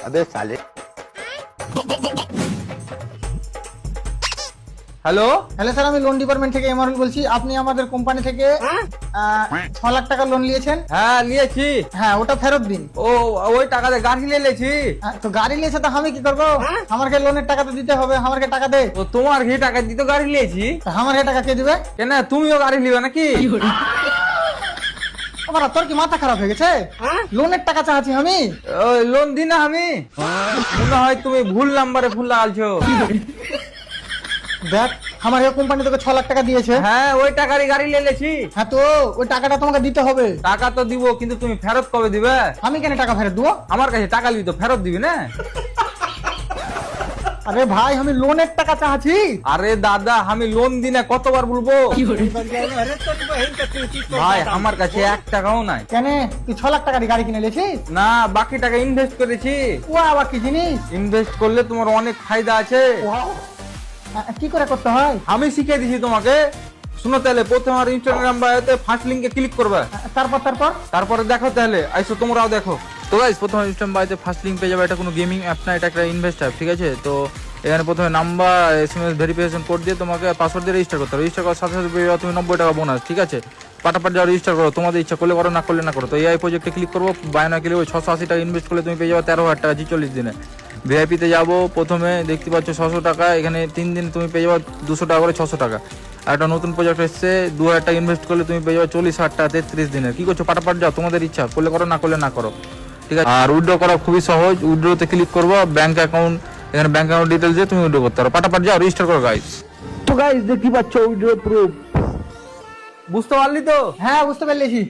अबे साले। Hello hello sir, আমি লোন ডিপার্টমেন্ট থেকে এমআরএল বলছি। আপনি আমাদের কোম্পানি থেকে 6 লাখ টাকা লোন নিয়েছেন। হ্যাঁ নিয়েছি। হ্যাঁ, ওটা ফেরত দিন। ও ওই টাকাতে গাড়ি নিয়েছি। তো গাড়ি নিয়েছে তো আমি কি করবো? আমাকে লোনের টাকা তো দিতে হবে, আমাকে টাকা দে। তো তোমার কি টাকা দিতে গাড়ি নিয়েছি? আমাকে টাকা কে দিবে? কেন তুমিও গাড়ি নিবে নাকি? আমার তোর কি মাথা খারাপ হয়ে গেছে? লোনের টাকা চাচ্ছি আমি। ওই লোন দি না আমি। মনে হয় তুমি ভুল নাম্বারে ফোন লাগালছো। দেখ, আমার এই কোম্পানি তোকে 6 লাখ টাকা দিয়েছে। হ্যাঁ ওই টাকারই গাড়ি নিয়েছি। হ্যাঁ, তো ওই টাকাটা তোমাকে দিতে হবে। টাকা তো দিব, কিন্তু তুমি ফেরত কবে দিবে? আমি কেন টাকা ফেরত দেবো? আমার কাছে টাকা নিবি তো ফেরত দিবি না? আরে ভাই, আমি লোনের টাকা চাচ্ছি। আরে দাদা, আমি লোন দি না, কতবার বলবো? ভাই আমার কাছে 1 টাকাও নাই। কেন, তুই 6 লাখ টাকার গাড়ি কিনে নিয়েছিস? না, বাকি টাকা ইনভেস্ট করেছি। ও আবার কি জিনিস? ইনভেস্ট করলে তোমার অনেক ফায়দা আছে। কি করে করতে হয়? আমি শিখিয়ে দিছি তোমাকে। শুনো তাহলে, প্রথমে আমার ইনস্টাগ্রাম বায়োতে ফার্স্ট লিংকে ক্লিক করবে। তারপর তারপর তারপরে দেখো, তাহলে আইসো তোমরাও দেখো। তো গাইস, প্রথমে ইনস্টাগ্রাম বায়োতে ফার্স্ট লিংক পেয়ে যাবে। এটা কোনো গেমিং অ্যাপ না, এটা একটা ইনভেস্ট অ্যাপ, ঠিক আছে? তো এখানে প্রথমে নাম্বার, SMS ভেরিফিকেশন কোড দিয়ে তোমাকে পাসওয়ার্ড দিয়ে রেজিস্টার করতে হবে। রেজিস্টার করার সাথে সাথে পেয়ে যাবে তুমি 90 টাকা বোনাস, ঠিক আছে? পাটাপাট যাও রেজিস্টার করো, তোমাদের ইচ্ছা করলে করো, না করলে না করো। তো এই প্রজেক্টে ক্লিক করবো, বায়না ক্লিক 680 টাকা ইনভেস্ট করলে তুমি পেয়ে যাবে 13,000 টাকা 40 দিনে। ভিআইপিতে যাবো, প্রথমে দেখতে পাচ্ছ 600 টাকা, এখানে 3 দিন তুমি পেয়ে যাবে 200 টাকা করে 600 টাকা। আর একটা নতুন প্রজেক্ট এসছে, 2000 টাকা ইনভেস্ট করলে তুমি পেয়ে যাবে 40,000 টাকা 33 দিনের। কি করছো? পাটাপাট যাও, তোমাদের ইচ্ছা করলে করো, না করলে না করো, ঠিক আছে? আর উইথড্র করা খুবই সহজ। উইথড্রোতে ক্লিক করবো, ব্যাংক অ্যাকাউন্ট, এখানে ব্যাংক অ্যাকাউন্ট ডিটেলস দিয়ে তুমি উইথড্র করতে পারো। পাটাপাট যাও, রেজিস্টার করো গাইস। तो गाइस देखती पाচ্ছ উইড্রো প্রুফ। বুঝতে পারলি তো? হ্যাঁ, বুঝতে পারলেছি।